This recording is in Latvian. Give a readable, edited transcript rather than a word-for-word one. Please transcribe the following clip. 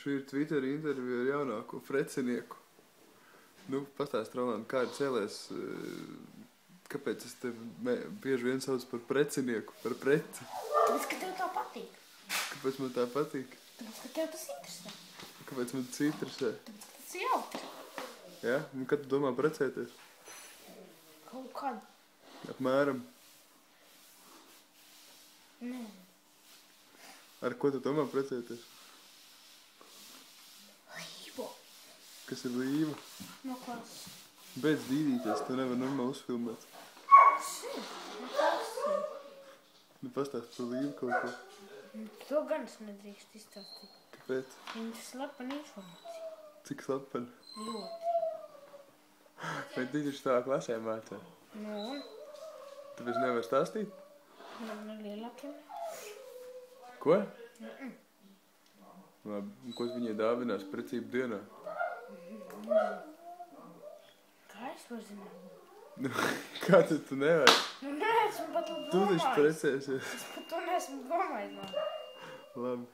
Šī ir Twitter intervija ar jaunāko precinieku. Nu, pastāst, Roland, kā ir cēlies, kāpēc es tevi bieži vien sauc par precinieku, par preci? Tāpēc, ka tev tā patīk. Kāpēc man tā patīk? Tāpēc, ka tev tas interesē. Kāpēc man tas interesē? Tāpēc, ka tas ir jautri. Ja? Un kad tu domā precēties? Kaut kad. Apmēram. Nē. Ar ko tu domā precēties? Līvo. Kas ir līva? No klases. Beidz dīdīties, tu nevar normāli uzfilmēt. No klases. Nu, pastāst par līvu kaut ko. To gan es nedrīkst izstāstīt. Kāpēc? Viņa ir slepena informācija. Cik slepeni? Ļoti. Bet tu taču tā klasē mācā. Nu un? Tāpēc nevar stāstīt? No lielākiem. Ko? Labi, un ko viņai dāvinās precību dienā? Kā es varu zināt? Nu, kā tu nevari? Nu neesmu par to Tu taču domājis. precēsies. Es par to neesmu domājis. Labi.